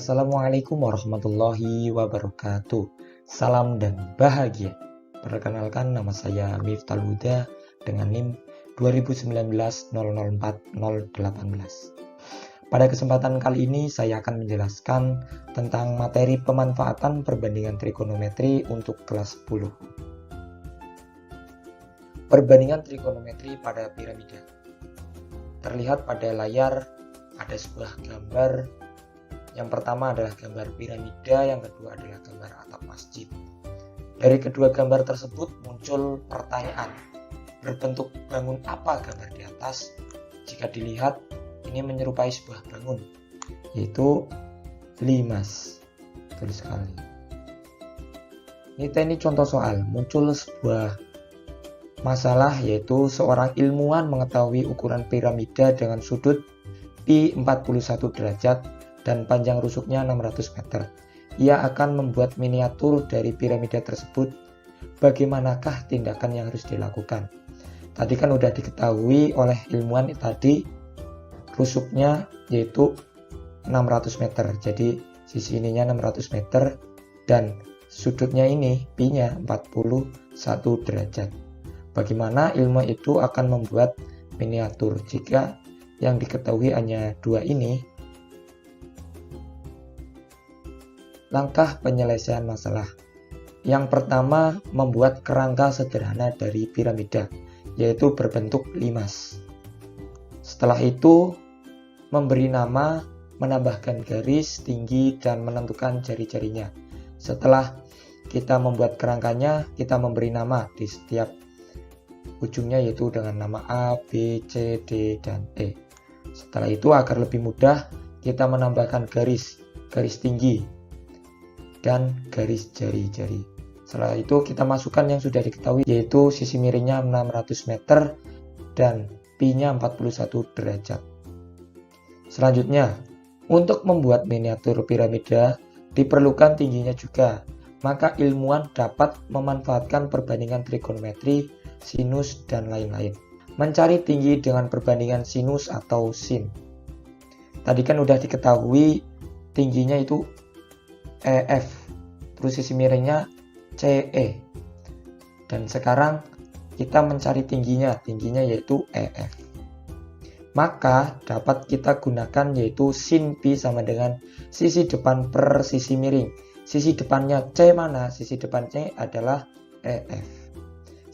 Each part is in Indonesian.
Assalamualaikum warahmatullahi wabarakatuh. Salam dan bahagia. Perkenalkan, nama saya Miftahul Huda dengan NIM 2019-004018. Pada kesempatan kali ini saya akan menjelaskan tentang materi pemanfaatan perbandingan trigonometri untuk kelas 10. Perbandingan trigonometri pada piramida. Terlihat pada layar ada sebuah gambar. Yang pertama adalah gambar piramida, yang kedua adalah gambar atap masjid. Dari kedua gambar tersebut muncul pertanyaan, berbentuk bangun apa gambar di atas? Jika dilihat, ini menyerupai sebuah bangun, yaitu limas. Betul sekali. Ini contoh soal, muncul sebuah masalah, yaitu seorang ilmuwan mengetahui ukuran piramida dengan sudut pi 41 derajat dan panjang rusuknya 600 meter. Ia akan membuat miniatur dari piramida tersebut. Bagaimanakah tindakan yang harus dilakukan? Tadi kan udah diketahui oleh ilmuwan tadi, rusuknya yaitu 600 meter. Jadi sisi ininya 600 meter dan sudutnya ini pi-nya 41 derajat. Bagaimana ilmuwan itu akan membuat miniatur jika yang diketahui hanya dua ini? Langkah penyelesaian masalah. Yang pertama, membuat kerangka sederhana dari piramida, yaitu berbentuk limas. Setelah itu, memberi nama, menambahkan garis, tinggi, dan menentukan jari-jarinya. Setelah kita membuat kerangkanya, kita memberi nama di setiap ujungnya, yaitu dengan nama A, B, C, D, dan E. Setelah itu, agar lebih mudah, kita menambahkan garis tinggi, dan garis jari-jari. Setelah itu kita masukkan yang sudah diketahui, yaitu sisi miringnya 600 meter dan pi-nya 41 derajat. Selanjutnya, untuk membuat miniatur piramida diperlukan tingginya juga. Maka ilmuwan dapat memanfaatkan perbandingan trigonometri, sinus, dan lain-lain. Mencari tinggi dengan perbandingan sinus atau sin. Tadi kan udah diketahui tingginya itu EF, terus sisi miringnya CE. Dan sekarang kita mencari tingginya yaitu EF. Maka dapat kita gunakan yaitu sin pi sama dengan sisi depan per sisi miring. Sisi depannya C mana? Sisi depan C adalah EF.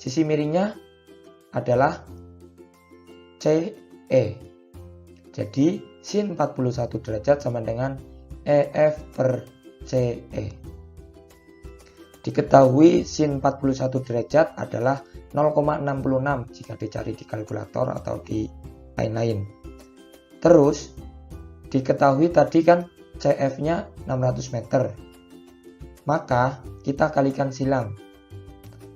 Sisi miringnya adalah CE. Jadi sin 41 derajat sama dengan EF per CE. Diketahui sin 41 derajat adalah 0,66 jika dicari di kalkulator atau di lain-lain. Terus diketahui tadi kan CF-nya 600 meter. Maka kita kalikan silang.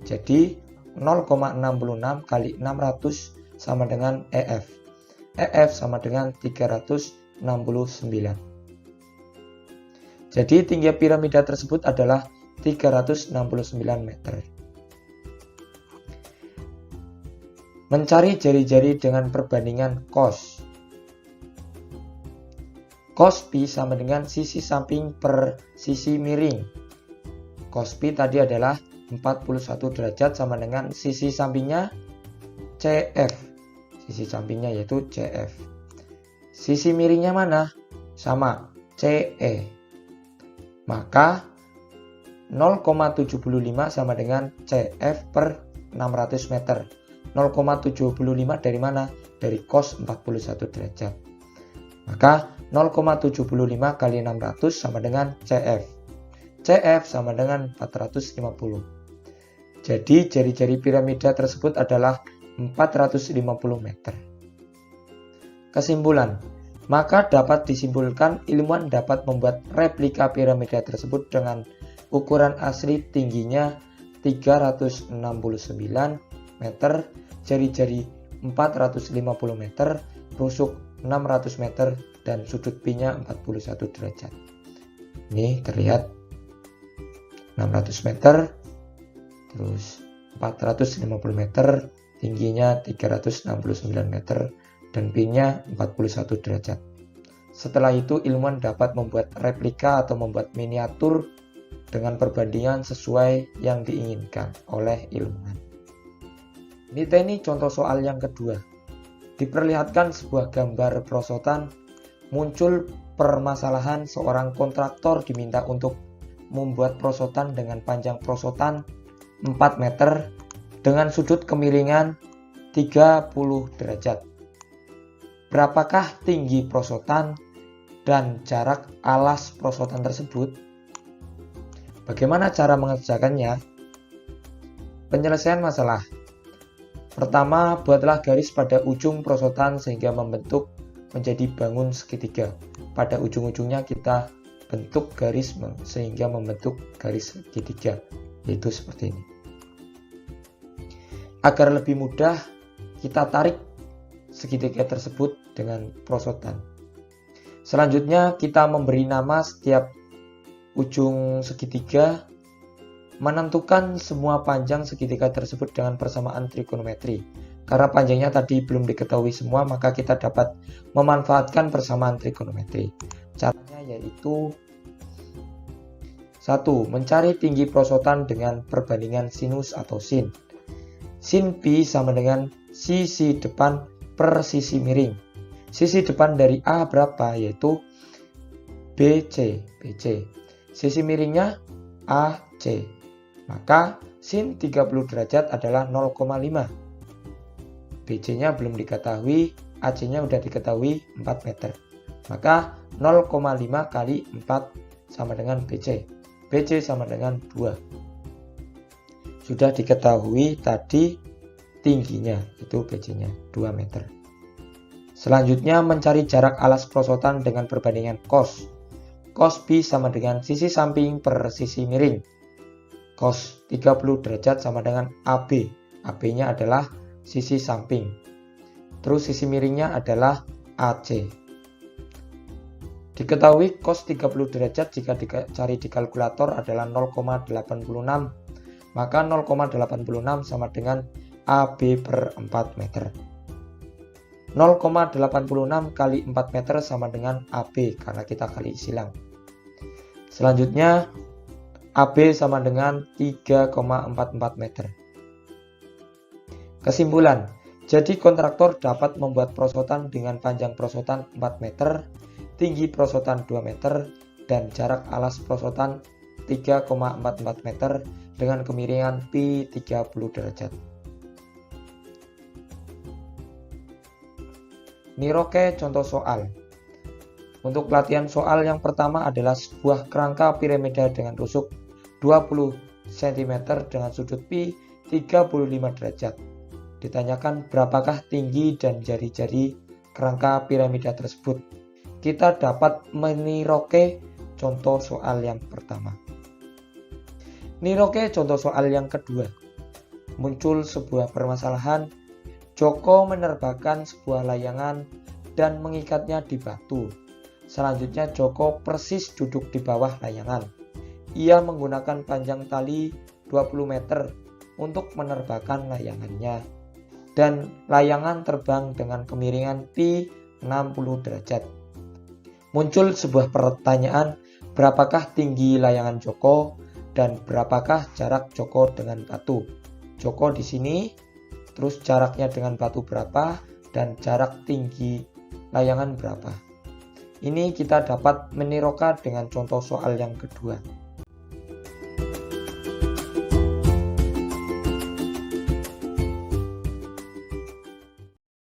Jadi 0,66 kali 600 sama dengan EF. EF sama dengan 369. Jadi tinggi piramida tersebut adalah 369 meter. Mencari jari-jari dengan perbandingan cos. Cos pi sama dengan sisi samping per sisi miring. Cos pi tadi adalah 41 derajat sama dengan sisi sampingnya CF. Sisi sampingnya yaitu CF. Sisi miringnya mana? Sama, CE. Maka 0,75 sama dengan CF per 600 meter. 0,75 dari mana? Dari cos 41 derajat. Maka 0,75 kali 600 sama dengan CF. CF sama dengan 450. Jadi jari-jari piramida tersebut adalah 450 meter. Kesimpulan. Maka dapat disimpulkan ilmuwan dapat membuat replika piramida tersebut dengan ukuran asli tingginya 369 meter, jari-jari 450 meter, rusuk 600 meter, dan sudut pi-nya 41 derajat. Ini terlihat 600 meter, terus 450 meter, tingginya 369 meter, dan pi-nya 41 derajat. Setelah itu ilmuwan dapat membuat replika atau membuat miniatur dengan perbandingan sesuai yang diinginkan oleh ilmuwan. Ini contoh soal yang kedua. Diperlihatkan sebuah gambar perosotan, muncul permasalahan seorang kontraktor diminta untuk membuat perosotan dengan panjang perosotan 4 meter dengan sudut kemiringan 30 derajat. Berapakah tinggi perosotan dan jarak alas perosotan tersebut? Bagaimana cara mengerjakannya? Penyelesaian masalah. Pertama, buatlah garis pada ujung perosotan sehingga membentuk menjadi bangun segitiga. Pada ujung-ujungnya kita bentuk garis sehingga membentuk garis segitiga, yaitu seperti ini. Agar lebih mudah, kita tarik segitiga tersebut dengan perosotan. Selanjutnya, kita memberi nama setiap ujung segitiga, menentukan semua panjang segitiga tersebut dengan persamaan trigonometri. Karena panjangnya tadi belum diketahui semua, maka kita dapat memanfaatkan persamaan trigonometri. Caranya yaitu 1. Mencari tinggi perosotan dengan perbandingan sinus atau sin. Sin pi sama dengan sisi depan per sisi miring. Sisi depan dari A berapa? Yaitu BC. Sisi miringnya AC. Maka sin 30 derajat adalah 0,5. BC-nya belum diketahui, AC-nya sudah diketahui 4 meter. Maka 0,5 kali 4 sama dengan BC. BC sama dengan 2. Sudah diketahui tadi tingginya, itu BC-nya 2 meter. Selanjutnya mencari jarak alas perosotan dengan perbandingan cos. Cos B sama dengan sisi samping per sisi miring. Cos 30 derajat sama dengan AB. AB-nya adalah sisi samping. Terus sisi miringnya adalah AC. Diketahui cos 30 derajat jika dicari di kalkulator adalah 0,86. Maka 0,86 sama dengan AB per 4 meter. 0,86 kali 4 meter sama dengan AB karena kita kali silang. Selanjutnya AB sama dengan 3,44 meter. Kesimpulan, jadi kontraktor dapat membuat perosotan dengan panjang perosotan 4 meter, tinggi perosotan 2 meter, dan jarak alas perosotan 3,44 meter dengan kemiringan pi 30 derajat. Niroke contoh soal. Untuk latihan soal yang pertama adalah sebuah kerangka piramida dengan rusuk 20 cm dengan sudut pi 35 derajat. Ditanyakan berapakah tinggi dan jari-jari kerangka piramida tersebut. Kita dapat meniroke contoh soal yang pertama. Niroke contoh soal yang kedua. Muncul sebuah permasalahan. Joko menerbangkan sebuah layangan dan mengikatnya di batu. Selanjutnya Joko persis duduk di bawah layangan. Ia menggunakan panjang tali 20 meter untuk menerbangkan layangannya. Dan layangan terbang dengan kemiringan pi 60 derajat. Muncul sebuah pertanyaan, berapakah tinggi layangan Joko dan berapakah jarak Joko dengan batu. Joko di sini, terus jaraknya dengan batu berapa dan jarak tinggi layangan berapa. Ini kita dapat meniroka dengan contoh soal yang kedua.